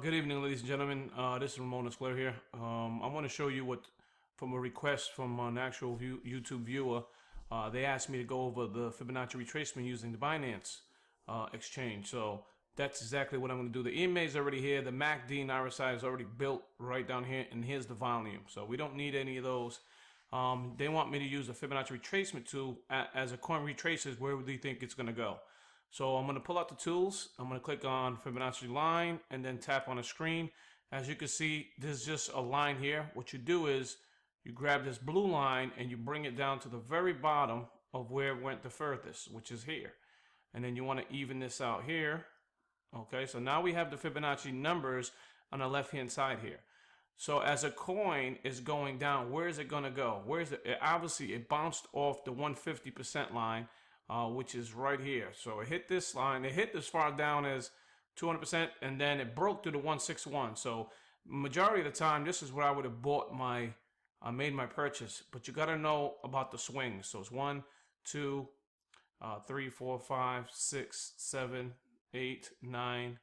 Good evening, ladies and gentlemen. This is Ramon Esclair here. I want to show you what, from a request from an actual YouTube viewer, they asked me to go over the Fibonacci retracement using the Binance exchange. So that's exactly what I'm going to do. The EMA is already here. The MACD and RSI is already built right down here, and here's the volume. So we don't need any of those. They want me to use the Fibonacci retracement tool as a coin retraces. Where do you think it's going to go? So I'm going to pull out the tools. I'm going to click on Fibonacci line and then tap on the screen. As you can see, there's just a line here. What you do is you grab this blue line and you bring it down to the very bottom of where it went the furthest, which is here. And then you want to even this out here. Okay, so now we have the Fibonacci numbers on the left-hand side here. So as a coin is going down, where is it going to go? Where is it? Obviously, it bounced off the 150% line. Which is right here. So it hit this line, it hit as far down as 200%, and then it broke to the 161. So majority of the time, this is where I would have bought made my purchase. But you got to know about the swings. So it's 1, 2, 3, 4, 5, 6, 7, 8, 9.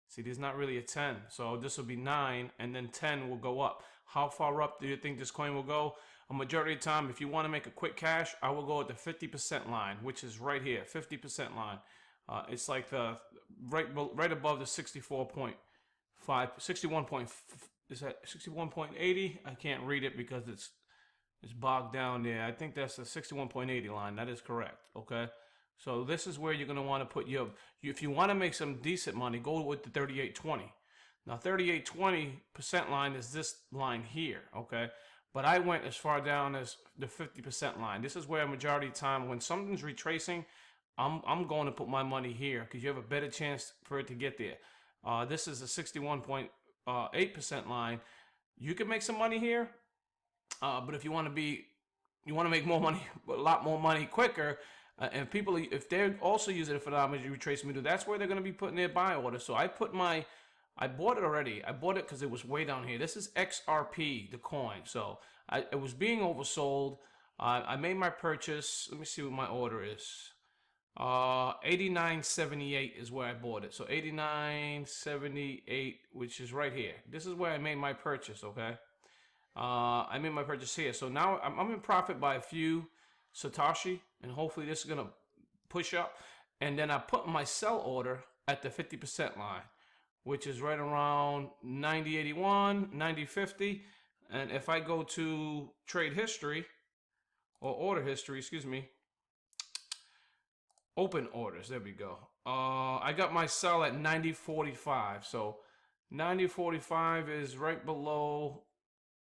See, there's not really a 10. So this will be 9, and then 10 will go up. How far up do you think this coin will go? A majority of the time, if you want to make a quick cash, I will go at the 50% line, which is right here, 50% line. It's like the right above the 61.80. Is that 61.80? I can't read it because it's bogged down there. I think that's the 61.80 line. That is correct. Okay. So this is where you're going to want to put if you want to make some decent money, go with the 38.20. Now 38.20% line is this line here. Okay. But I went as far down as the 50% line. This is where a majority of the time when something's retracing, I'm going to put my money here because you have a better chance for it to get there. This is a 61.8% line. You can make some money here, but if you want to make more money, a lot more money quicker, and people, if they're also using it for the retracement, that's where they're going to be putting their buy order. So I bought it already. I bought it because it was way down here. This is XRP, the coin. So it was being oversold. I made my purchase. Let me see what my order is. 89.78 is where I bought it. So 89.78, which is right here. This is where I made my purchase, okay? I made my purchase here. So now I'm in profit by a few Satoshi, and hopefully this is going to push up. And then I put my sell order at the 50% line, which is right around 90.81, 90.50. And if I go to trade history, or order history, excuse me, open orders, there we go. I got my sell at 90.45. So 90.45 is right below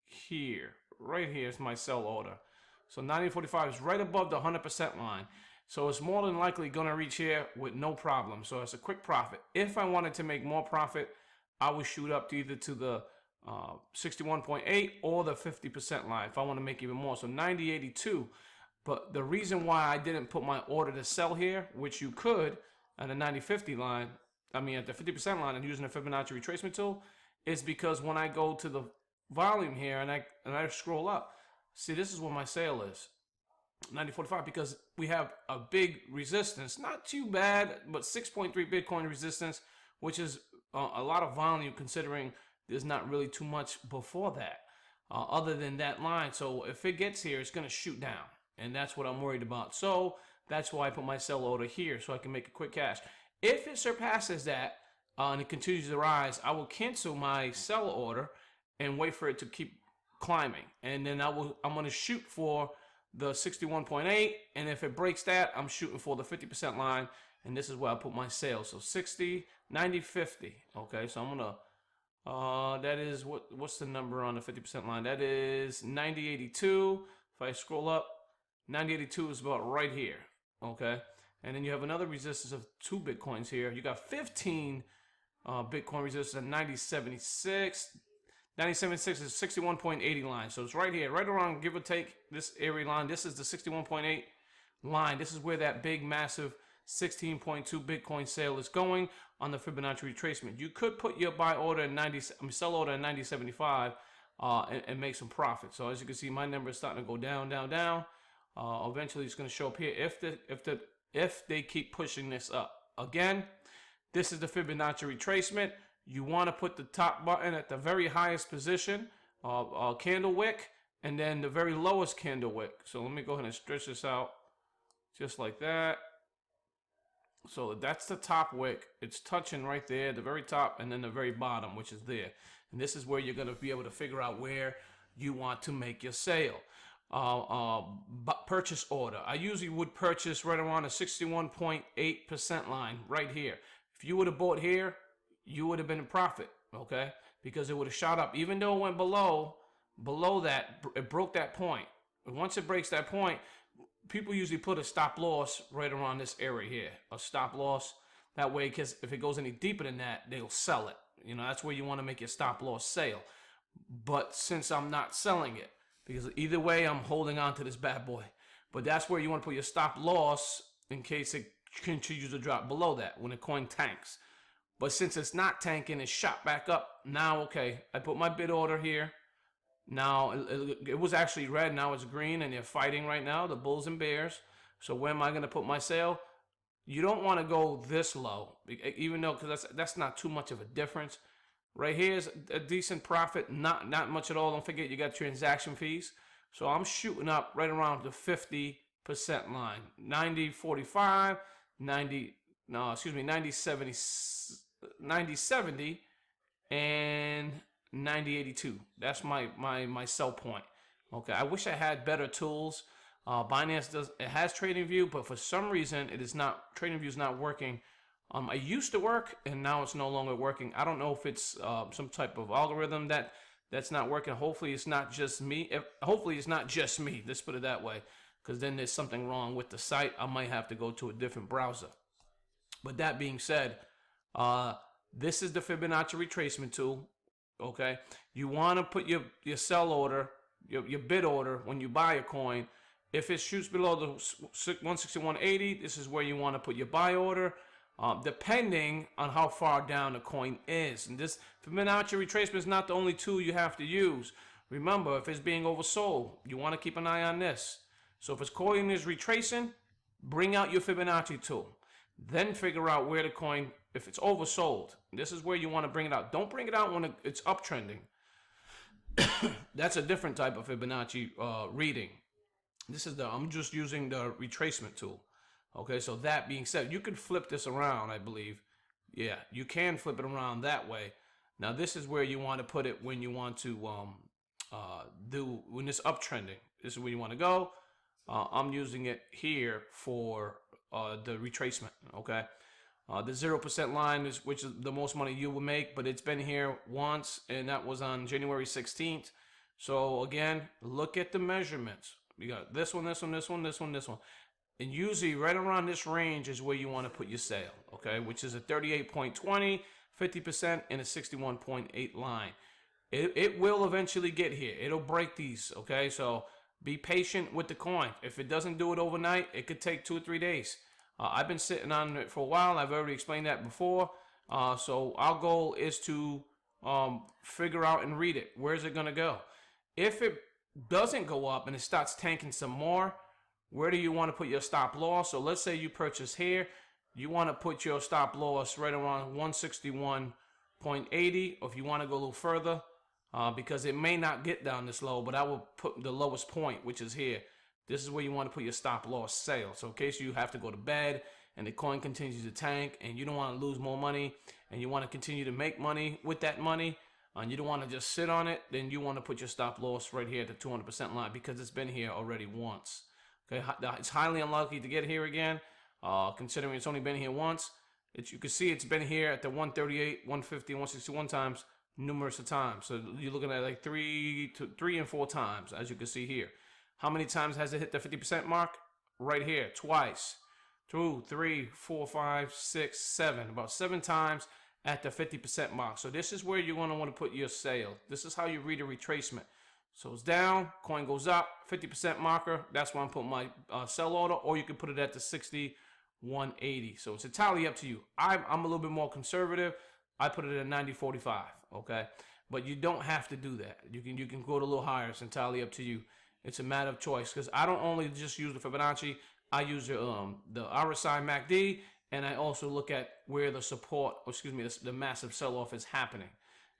here. Right here is my sell order. So 90.45 is right above the 100% line. So it's more than likely going to reach here with no problem. So it's a quick profit. If I wanted to make more profit, I would shoot up to either to the 61.8 or the 50% line if I want to make even more. So 90.82. But the reason why I didn't put my order to sell here, which you could at the 90.50 line, at the 50% line and using the Fibonacci retracement tool, is because when I go to the volume here and I scroll up, see, this is what my sale is. 90.45, because we have a big resistance, not too bad, but 6.3 Bitcoin resistance, which is a lot of volume considering there's not really too much before that other than that line. So if it gets here, it's going to shoot down, and that's what I'm worried about. So that's why I put my sell order here so I can make a quick cash. If it surpasses that and it continues to rise, I will cancel my sell order and wait for it to keep climbing, and then I'm going to shoot for the 61.8, and if it breaks that, I'm shooting for the 50% line, and this is where I put my sales. So 60, 90, 50. Okay, so I'm gonna that is what's the number on the 50% line? That is 90.82. If I scroll up, 90.82 is about right here. Okay, and then you have another resistance of 2 Bitcoins here. You got 15 Bitcoin resistance at 90.76. 90.76 is 61.80 line. So it's right here, right around, give or take, this area line. This is the 61.8 line. This is where that big, massive 16.2 Bitcoin sale is going on the Fibonacci retracement. You could put your buy order at sell order at 90.75 and make some profit. So as you can see, my number is starting to go down, down, down. Eventually, it's going to show up here if they keep pushing this up. Again, this is the Fibonacci retracement. you want to put the top button at the very highest position, candle wick, and then the very lowest candle wick. So let me go ahead and stretch this out just like that. So that's the top wick. It's touching right there, the very top, and then the very bottom, which is there. And this is where you're going to be able to figure out where you want to make your sale. Purchase order. I usually would purchase right around a 61.8% line right here. If you would have bought here, you would have been in profit, okay? Because it would have shot up. Even though it went below that, it broke that point. And once it breaks that point, people usually put a stop loss right around this area here. A stop loss. That way, because if it goes any deeper than that, they'll sell it. You know, that's where you want to make your stop loss sale. But since I'm not selling it, because either way, I'm holding on to this bad boy. But that's where you want to put your stop loss in case it continues to drop below that when the coin tanks. But since it's not tanking, it's shot back up. Now, okay, I put my bid order here. Now, it was actually red. Now it's green, and they're fighting right now, the bulls and bears. So where am I going to put my sale? You don't want to go this low, even though, because that's not too much of a difference. Right here is a decent profit, not much at all. Don't forget you got transaction fees. So I'm shooting up right around the 50% line. 90.45, 90.70, and 90.82. That's my sell point. Okay, I wish I had better tools. Binance has TradingView, but for some reason it is not. TradingView is not working. I used to work, and now it's no longer working. I don't know if it's some type of algorithm that's not working. Hopefully it's not just me. Hopefully it's not just me. Let's put it that way, because then there's something wrong with the site. I might have to go to a different browser. But that being said, this is the Fibonacci retracement tool. Okay, you want to put your sell order, your bid order when you buy a coin. If it shoots below the 161.80, this is where you want to put your buy order, depending on how far down the coin is. And this Fibonacci retracement is not the only tool you have to use. Remember, if it's being oversold, you want to keep an eye on this. So if its coin is retracing, bring out your Fibonacci tool. Then figure out where the coin, if it's oversold, this is where you want to bring it out. Don't bring it out when it's uptrending. That's a different type of Fibonacci reading. This is I'm just using the retracement tool. Okay, so that being said, you can flip this around, I believe. Yeah, you can flip it around that way. Now this is where you want to put it when you want to when it's uptrending. This is where you want to go. I'm using it here for the retracement. Okay, the 0% line is which is the most money you will make, but it's been here once, and that was on January 16th. So again, look at the measurements. You got this one, this one, this one, this one, this one. And usually right around this range is where you want to put your sale, okay? Which is a 38.20, 50%, and a 61.8 line. It will eventually get here. It'll break these, okay? So be patient with the coin. If it doesn't do it overnight, it could take 2 or 3 days. I've been sitting on it for a while. I've already explained that before. So our goal is to figure out and read it. Where's it going to go? If it doesn't go up and it starts tanking some more, where do you want to put your stop loss? So let's say you purchase here. You want to put your stop loss right around 161.80, or if you want to go a little further, because it may not get down this low, but I will put the lowest point, which is here. This is where you want to put your stop loss sale. So in case you have to go to bed and the coin continues to tank and you don't want to lose more money and you want to continue to make money with that money, and you don't want to just sit on it, then you want to put your stop loss right here at the 200% line, because it's been here already once. Okay, it's highly unlikely to get here again, considering it's only been here once. You can see it's been here at the 138, 150, 161 times numerous of times. So you're looking at like 3 and 4 times, as you can see here. How many times has it hit the 50% mark? Right here, twice. 2, 3, 4, 5, 6, 7. About 7 times at the 50% mark. So this is where you're going to want to put your sale. This is how you read a retracement. So it's down, coin goes up, 50% marker. That's where I'm putting my sell order, or you can put it at the 61.80. So it's entirely up to you. I'm a little bit more conservative. I put it at 90.45. Okay, but you don't have to do that. You can go a little higher. It's entirely up to you. It's a matter of choice, because I don't only just use the Fibonacci. I use the RSI MACD and I also look at where the support, or excuse me, the massive sell-off is happening.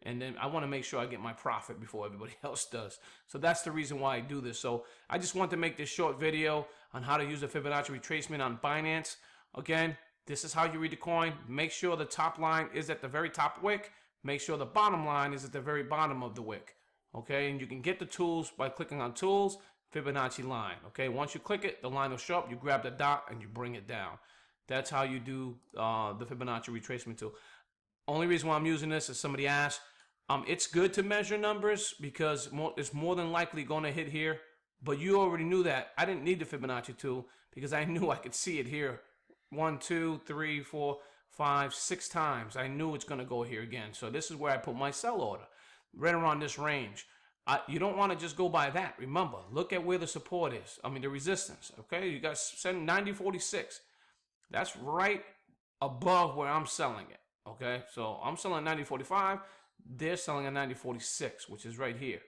And then I want to make sure I get my profit before everybody else does. So that's the reason why I do this. So I just want to make this short video on how to use the Fibonacci retracement on Binance. Again, this is how you read the coin. Make sure the top line is at the very top wick. Make sure the bottom line is at the very bottom of the wick. Okay, and you can get the tools by clicking on Tools, Fibonacci line. Okay, once you click it, the line will show up. You grab the dot and you bring it down. That's how you do the Fibonacci retracement tool. Only reason why I'm using this is somebody asked. It's good to measure numbers because it's more than likely going to hit here. But you already knew that. I didn't need the Fibonacci tool because I knew I could see it here. 1, 2, 3, 4, 5, 6 times. I knew it's going to go here again. So this is where I put my sell order, right around this range. You don't want to just go by that. Remember, look at where the support is. I mean, the resistance. Okay, you got 90.46. That's right above where I'm selling it. Okay, so I'm selling 90.45. They're selling at 90.46, which is right here.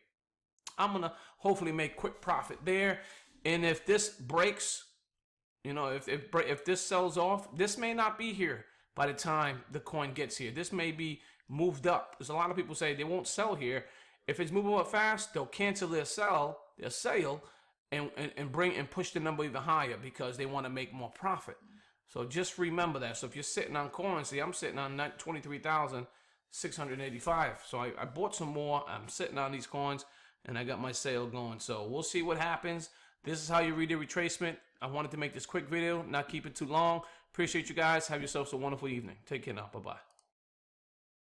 I'm going to hopefully make quick profit there. And if this breaks, you know, if this sells off, this may not be here by the time the coin gets here. This may be moved up. There's a lot of people say they won't sell here. If it's moving up fast, they'll cancel their sale, and push the number even higher because they want to make more profit. So just remember that. So if you're sitting on coins, see, I'm sitting on 23,685. So I bought some more. I'm sitting on these coins, and I got my sale going. So we'll see what happens. This is how you read the retracement. I wanted to make this quick video, not keep it too long. Appreciate you guys. Have yourselves a wonderful evening. Take care now. Bye-bye.